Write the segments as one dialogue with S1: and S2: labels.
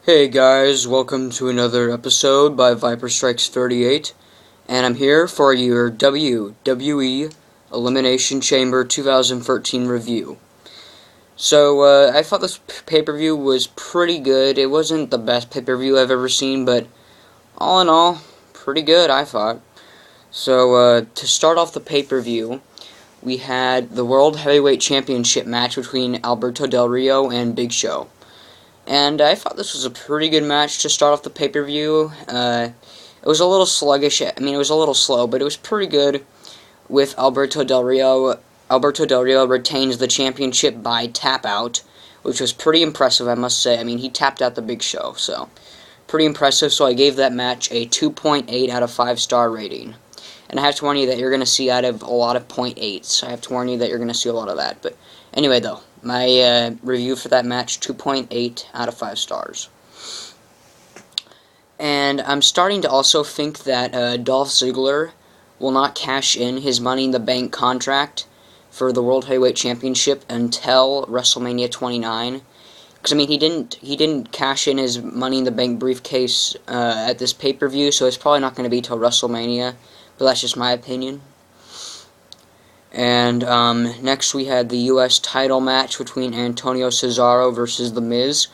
S1: Hey guys, welcome to another episode by Viper Strikes 38, and I'm here for your WWE Elimination Chamber 2013 review. So, I thought this pay-per-view was pretty good. It wasn't the best pay-per-view I've ever seen, but all in all, pretty good, I thought. So, to start off the pay-per-view, we had the World Heavyweight Championship match between Alberto Del Rio and Big Show. And I thought this was a pretty good match to start off the pay-per-view. It was a little sluggish. I mean, it was a little slow, but it was pretty good with Alberto Del Rio. Alberto Del Rio retains the championship by tap-out, which was pretty impressive, I must say. I mean, he tapped out the Big Show, so pretty impressive. So I gave that match a 2.8 out of 5-star rating. And I have to warn you that you're going to see out of a lot of .8s. I have to warn you that you're going to see a lot of that. But anyway, though, my review for that match, 2.8 out of 5 stars. And I'm starting to also think that Dolph Ziggler will not cash in his Money in the Bank contract for the World Heavyweight Championship until WrestleMania 29. Because, I mean, he didn't cash in his Money in the Bank briefcase at this pay-per-view, so it's probably not going to be till WrestleMania. But that's just my opinion. And next we had the U.S. title match between Antonio Cesaro versus The Miz.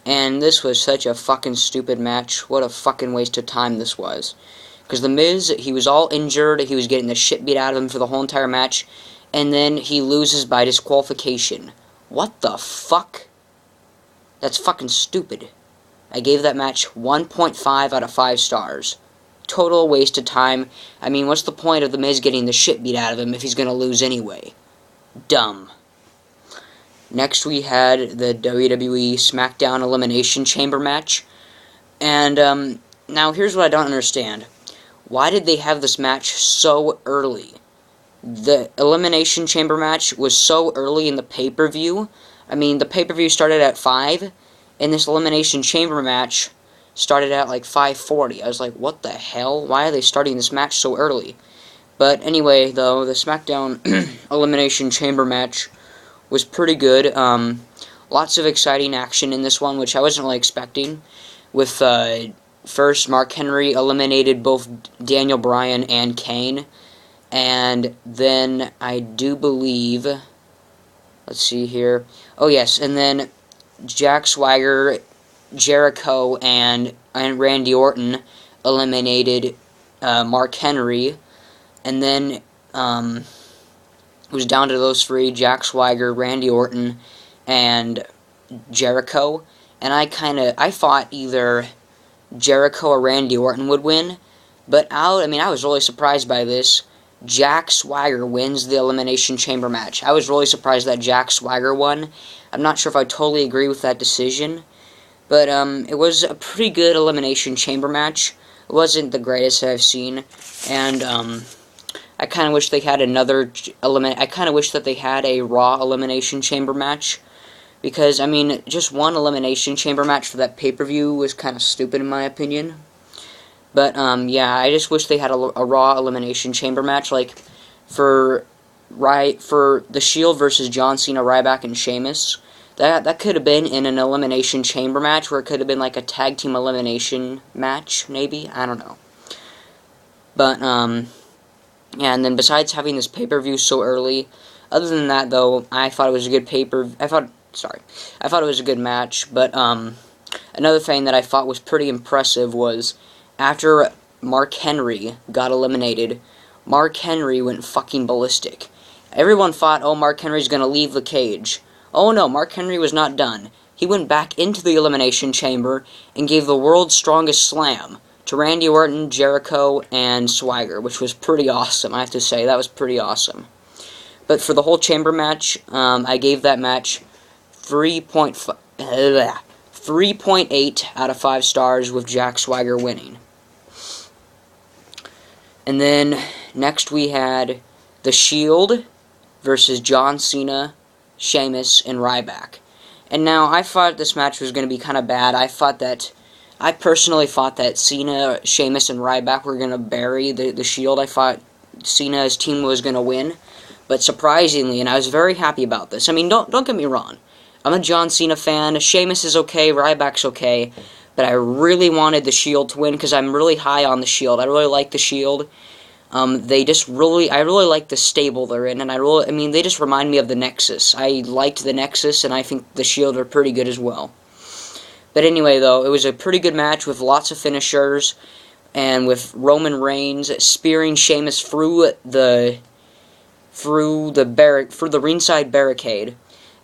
S1: And this was such a fucking stupid match. What a fucking waste of time this was. Because The Miz, he was all injured. He was getting the shit beat out of him for the whole entire match. And then he loses by disqualification. What the fuck? That's fucking stupid. I gave that match 1.5 out of 5 stars. Total waste of time. I mean, what's the point of The Miz getting the shit beat out of him if he's going to lose anyway? Dumb. Next, we had the WWE SmackDown Elimination Chamber match. And, now here's what I don't understand. Why did they have this match so early? The Elimination Chamber match was so early in the pay-per-view. I mean, the pay-per-view started at 5, and this Elimination Chamber match started at like 5:40. I was like, what the hell? Why are they starting this match so early? But anyway, though, the SmackDown Elimination Chamber match was pretty good. Lots of exciting action in this one, which I wasn't really expecting. With first, Mark Henry eliminated both Daniel Bryan and Kane. And then I do believe, let's see here. Oh, yes, and then Jack Swagger, Jericho, and Randy Orton eliminated Mark Henry, and then it was down to those three, Jack Swagger, Randy Orton, and Jericho, and I thought either Jericho or Randy Orton would win, but I was really surprised by this. Jack Swagger wins the Elimination Chamber match. I was really surprised that Jack Swagger won. I'm not sure if I totally agree with that decision. But it was a pretty good Elimination Chamber match. It wasn't the greatest I've seen, and I kind of wish they had I kind of wish that they had a Raw Elimination Chamber match, because I mean, just one Elimination Chamber match for that pay-per-view was kind of stupid in my opinion. But yeah, I just wish they had a Raw Elimination Chamber match, like for The Shield versus John Cena, Ryback, and Sheamus. That could have been in an Elimination Chamber match, where it could have been like a tag team elimination match, maybe? I don't know. But, yeah, and then besides having this pay-per-view so early, other than that, though, I thought it was a good I thought it was a good match, but, another thing that I thought was pretty impressive was, after Mark Henry got eliminated, Mark Henry went fucking ballistic. Everyone thought, oh, Mark Henry's gonna leave the cage. Oh no, Mark Henry was not done. He went back into the Elimination Chamber and gave the world's strongest slam to Randy Orton, Jericho, and Swagger, which was pretty awesome, I have to say. That was pretty awesome. But for the whole chamber match, I gave that match 3.8 out of 5 stars, with Jack Swagger winning. And then next we had The Shield versus John Cena, Sheamus, and Ryback. And now, I thought this match was going to be kind of bad. I personally thought that Cena, Sheamus, and Ryback were going to bury the Shield. I thought Cena's team was going to win. But surprisingly, and I was very happy about this. I mean, don't get me wrong. I'm a John Cena fan. Sheamus is okay, Ryback's okay, but I really wanted the Shield to win because I'm really high on the Shield. I really like the Shield. I really like the stable they're in, and I mean, they just remind me of the Nexus. I liked the Nexus, and I think the Shield are pretty good as well. But anyway, though, it was a pretty good match with lots of finishers, and with Roman Reigns spearing Sheamus through the ringside barricade.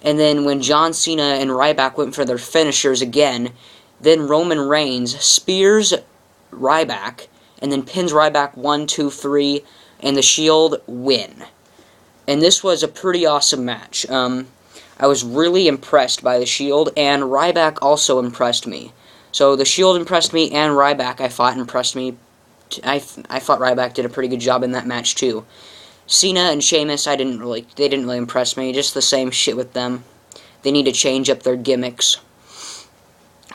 S1: And then when John Cena and Ryback went for their finishers again, then Roman Reigns spears Ryback, and then pins Ryback 1, 2, 3, and the Shield win. And this was a pretty awesome match. I was really impressed by the Shield, and Ryback also impressed me. So the Shield impressed me, and Ryback, I thought, impressed me. I thought Ryback did a pretty good job in that match, too. Cena and Sheamus, they didn't really impress me. Just the same shit with them. They need to change up their gimmicks.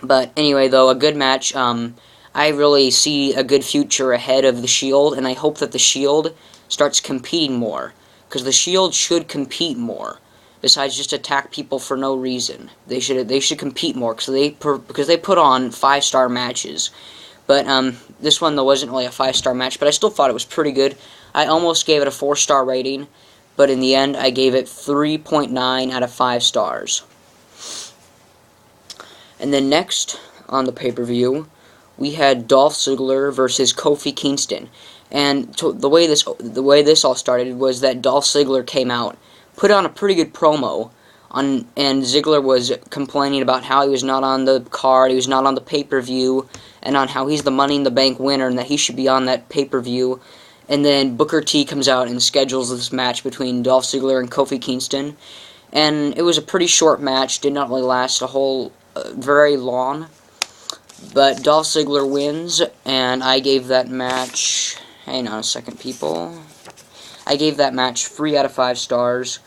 S1: But anyway, though, a good match. I really see a good future ahead of the Shield, and I hope that the Shield starts competing more. Because the Shield should compete more, besides just attack people for no reason. They should compete more, because they put on 5-star matches. But this one, though, wasn't really a 5-star match, but I still thought it was pretty good. I almost gave it a 4-star rating, but in the end, I gave it 3.9 out of 5 stars. And then next, on the pay-per-view, we had Dolph Ziggler versus Kofi Kingston. And the way this all started was that Dolph Ziggler came out, put on a pretty good promo, and Ziggler was complaining about how he was not on the card, he was not on the pay-per-view, and on how he's the Money in the Bank winner and that he should be on that pay-per-view. And then Booker T comes out and schedules this match between Dolph Ziggler and Kofi Kingston. And it was a pretty short match, did not really last very long. But Dolph Ziggler wins, and I gave that match... Hang on a second, people. I gave that match 3 out of 5 stars.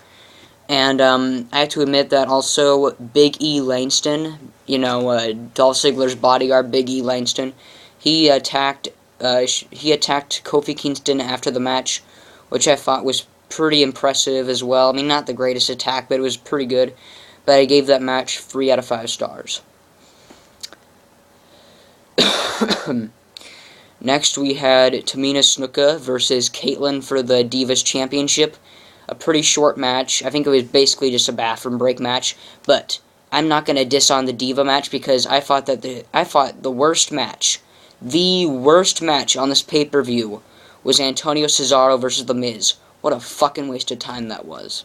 S1: And I have to admit that also Big E Langston, Dolph Ziggler's bodyguard, Big E Langston, he attacked Kofi Kingston after the match, which I thought was pretty impressive as well. I mean, not the greatest attack, but it was pretty good. But I gave that match 3 out of 5 stars. Next, we had Tamina Snuka versus Caitlyn for the Divas Championship. A pretty short match. I think it was basically just a bathroom break match. But I'm not going to diss on the Diva match because I thought the worst match on this pay-per-view was Antonio Cesaro versus The Miz. What a fucking waste of time that was.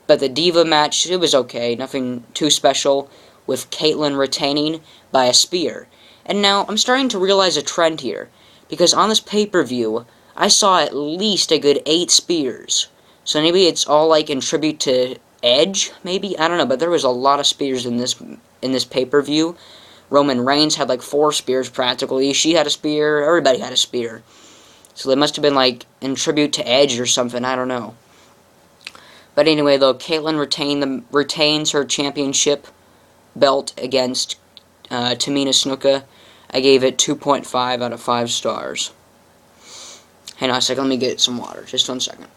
S1: But the Diva match, it was okay. Nothing too special, with Caitlyn retaining by a spear. And now, I'm starting to realize a trend here, because on this pay-per-view, I saw at least a good 8 spears. So maybe it's all like in tribute to Edge, maybe? I don't know, but there was a lot of spears in this pay-per-view. Roman Reigns had like 4 spears practically. She had a spear. Everybody had a spear. So they must have been like in tribute to Edge or something. I don't know. But anyway, though, Caitlyn retains her championship belt against Tamina Snuka. I gave it 2.5 out of 5 stars. Hang on a second, let me get some water. Just 1 second.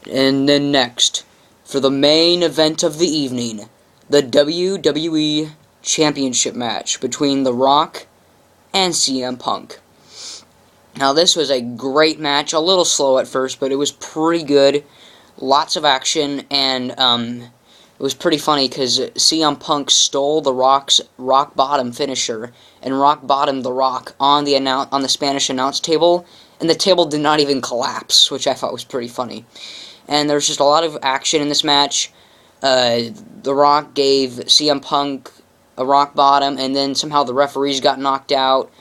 S1: And then next, for the main event of the evening, the WWE Championship match between The Rock and CM Punk. Now, this was a great match, a little slow at first, but it was pretty good. Lots of action, and it was pretty funny because CM Punk stole The Rock's rock bottom finisher and rock bottomed The Rock on the Spanish announce table, and the table did not even collapse, which I thought was pretty funny. And there was just a lot of action in this match. The Rock gave CM Punk a rock bottom, and then somehow the referees got knocked out,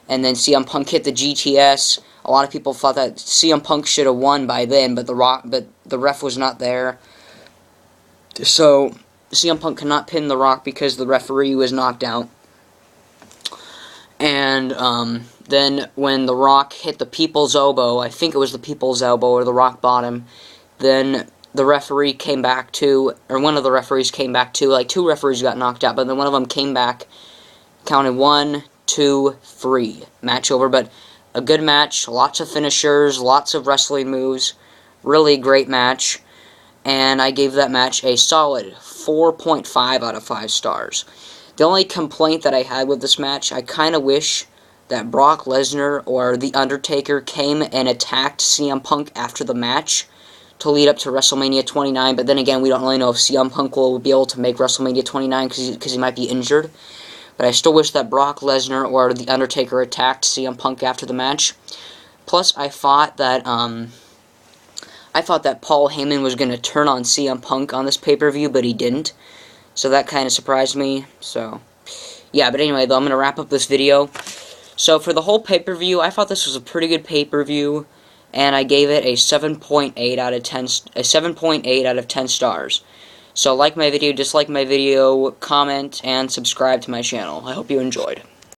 S1: and then CM Punk hit the GTS. A lot of people thought that CM Punk should have won by then, but the ref was not there. So CM Punk could not pin The Rock because the referee was knocked out. And then when The Rock hit the People's Elbow, I think it was the People's Elbow or the Rock Bottom, then the referee came back too, or one of the referees came back too. Like 2 referees got knocked out, but then one of them came back, counted 1, 2, 3, match over. But A good match, lots of finishers, lots of wrestling moves, really great match, and I gave that match a solid 4.5 out of 5 stars. The only complaint that I had with this match, I kind of wish that Brock Lesnar or The Undertaker came and attacked CM Punk after the match to lead up to WrestleMania 29, but then again, we don't really know if CM Punk will be able to make WrestleMania 29 because he might be injured. But I still wish that Brock Lesnar or The Undertaker attacked CM Punk after the match. Plus, I thought that Paul Heyman was going to turn on CM Punk on this pay-per-view, but he didn't. So that kind of surprised me. So, yeah, but anyway, though, I'm going to wrap up this video. So, for the whole pay-per-view, I thought this was a pretty good pay-per-view, and I gave it a 7.8 out of 10, a 7.8 out of 10 stars. So like my video, dislike my video, comment, and subscribe to my channel. I hope you enjoyed.